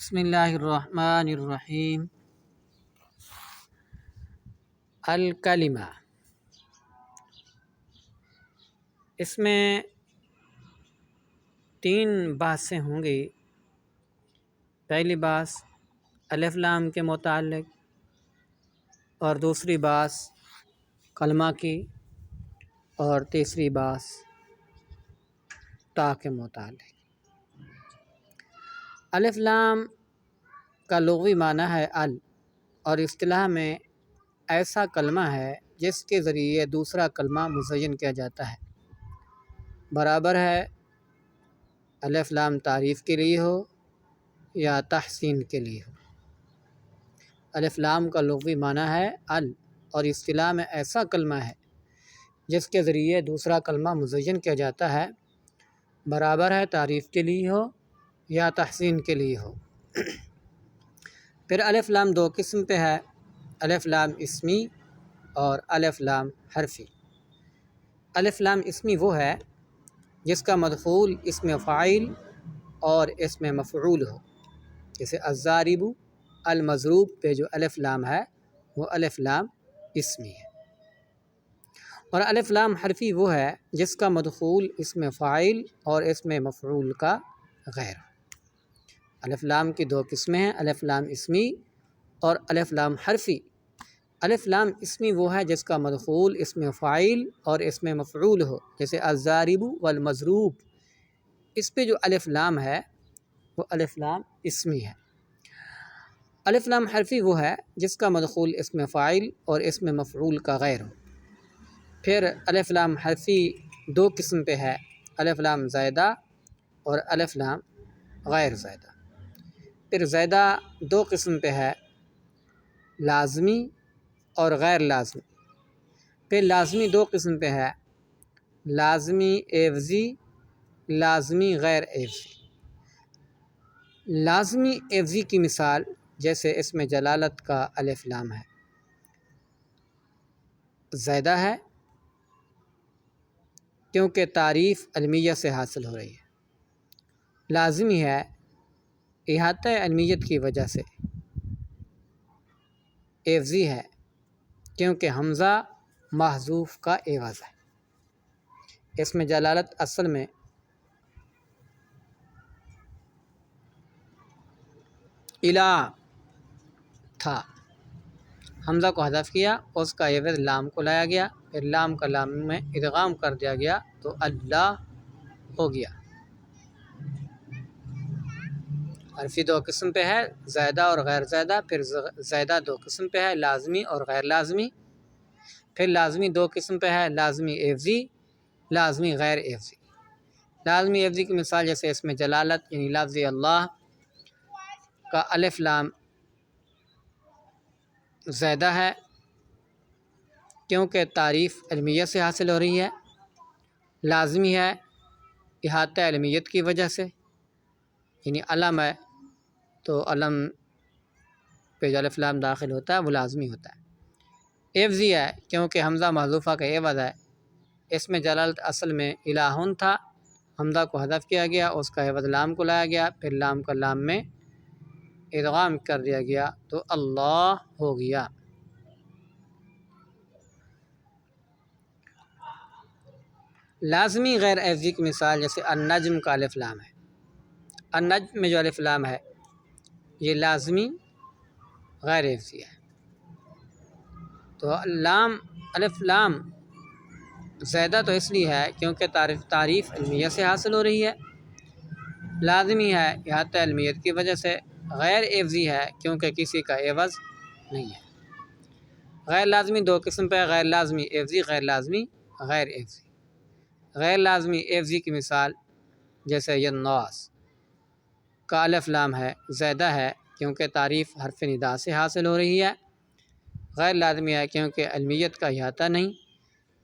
بسم اللہ الرحمن الرحیم۔ الکلمہ، اس میں 3 بحثیں ہوں گی۔ پہلی بحث الف لام کے متعلق، اور دوسری بحث کلمہ کی، اور تیسری بحث تا کے متعلق۔ الف لام کا لغوی معنی ہے ال، اور اصطلاح میں ایسا کلمہ ہے جس کے ذریعے دوسرا کلمہ مزین کیا جاتا ہے۔ برابر ہے الف لام تعریف کے لیے ہو یا تحسین کے لیے ہو۔ الف لام کا لغوی معنی ہے ال، اور اصطلاح میں ایسا کلمہ ہے جس کے ذریعے دوسرا کلمہ مزین کیا جاتا ہے، برابر ہے تعریف کے لیے ہو یا تحسین کے لیے ہو۔ پھر الف لام 2 قسم پہ ہے، الف لام اسمی اور الف لام حرفی۔ الف لام اسمی وہ ہے جس کا مدخول اسم فاعل اور اسم مفعول ہو، جیسے الضارب، المضروب پہ جو الف لام ہے وہ الف لام اسمی ہے۔ اور الف لام حرفی وہ ہے جس کا مدخول اسم فاعل اور اسم مفعول کا غیر ہو۔ الف لام کی 2 قسمیں ہیں، الف لام اسمی اور الف لام حرفی۔ الف لام اسمی وہ ہے جس کا مدخول اسم فاعل اور اسم مفعول ہو، جیسے الضارب والمضروب، اس پہ جو الف لام ہے وہ الف لام اسمی ہے۔ الف لام حرفی وہ ہے جس کا مدخول اسم فاعل اور اسم مفعول کا غیر ہو۔ پھر الف لام حرفی 2 قسم پہ ہے، الف لام زائدہ اور الف لام غیر زائدہ۔ پھر زائدہ 2 قسم پہ ہے، لازمی اور غیر لازمی۔ پھر لازمی 2 قسم پہ ہے، لازمی عوضی، لازمی غیر عوضی۔ لازمی عوضی کی مثال جیسے اسم جلالت کا الف لام ہے، زائدہ ہے کیونکہ تعریف علمیہ سے حاصل ہو رہی ہے۔ لازمی ہے احاطہ علمیت کی وجہ سے۔ عوضی ہے کیونکہ حمزہ محذوف کا عوض ہے۔ اسم جلالت اصل میں الہ تھا، حمزہ کو حذف کیا، اس کا عوض لام کو لایا گیا، پھر لام کا لام میں ادغام کر دیا گیا تو اللہ ہو گیا۔ حرفی 2 قسم پہ ہے، زائدہ اور غیر زائدہ۔ پھر زائدہ 2 قسم پہ ہے، لازمی اور غیر لازمی۔ پھر لازمی 2 قسم پہ ہے، لازمی عوضی، لازمی غیر عوضی۔ لازمی عوضی کی مثال جیسے اسم جلالت یعنی لفظ اللہ کا الف لام زائدہ ہے کیونکہ تعریف علمیت سے حاصل ہو رہی ہے۔ لازمی ہے احاطہ علمیت کی وجہ سے، یعنی علم ہے تو علم پہ جو الف لام داخل ہوتا ہے وہ لازمی ہوتا ہے۔ عوضی ہے کیونکہ حمزہ محذوفہ کا عوض ہے۔ اسم جلالت اصل میں الہون تھا، حمزہ کو حذف کیا گیا، اس کا عوض لام کو لایا گیا، پھر لام کا لام میں ادغام کر دیا گیا تو اللہ ہو گیا۔ لازمی غیر عوضی کی مثال جیسے النجم کا الف لام ہے۔ النجم میں جو الف لام ہے یہ لازمی غیر عوضی ہے، تو الف لام زائدہ تو اس لیے ہے کیونکہ تعریف علمیہ سے حاصل ہو رہی ہے۔ لازمی ہے احاطہ علمیت کی وجہ سے۔ غیر عوضی ہے کیونکہ کسی کا عوض نہیں ہے۔ غیر لازمی 2 قسم پہ، غیر لازمی عوضی، غیر لازمی غیر عوضی۔ غیر لازمی عوضی کی مثال جیسے یناس کا الف لام ہے، زائدہ ہے کیونکہ تعریف حرف ندا سے حاصل ہو رہی ہے۔ غیر لازمی ہے کیونکہ علمیت کا احاطہ نہیں۔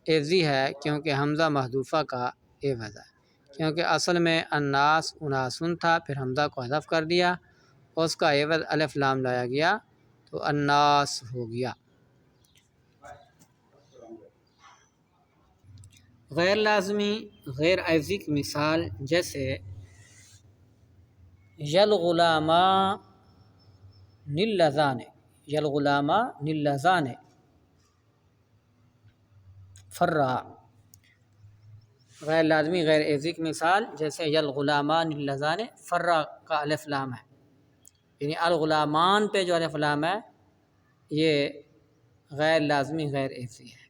عوضی ہے کیونکہ حمزہ محذوفہ کا عوض ہے، کیونکہ اصل میں الناس اناسن تھا، پھر حمزہ کو حذف کر دیا، اس کا عوض الف لام لایا گیا تو الناس ہو گیا۔ غیر لازمی غیر عوضی کی مثال جیسے یلغلاما نلزان یلغلاما نلزان فرا غیر لازمی غیر عیضی کی مثال جیسے یلغلامان نلزان فرا کا الف لام ہے، یعنی الغلامان پہ جو الف لام ہے یہ غیر لازمی غیر عیضی ہے۔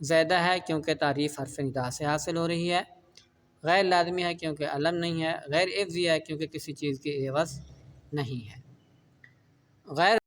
زیدہ ہے کیونکہ تعریف حرف ندا سے حاصل ہو رہی ہے، غیر لازمی ہے کیونکہ علم نہیں ہے، غیر عیضی ہے کیونکہ کسی چیز کی عوض نہیں ہے۔ غیر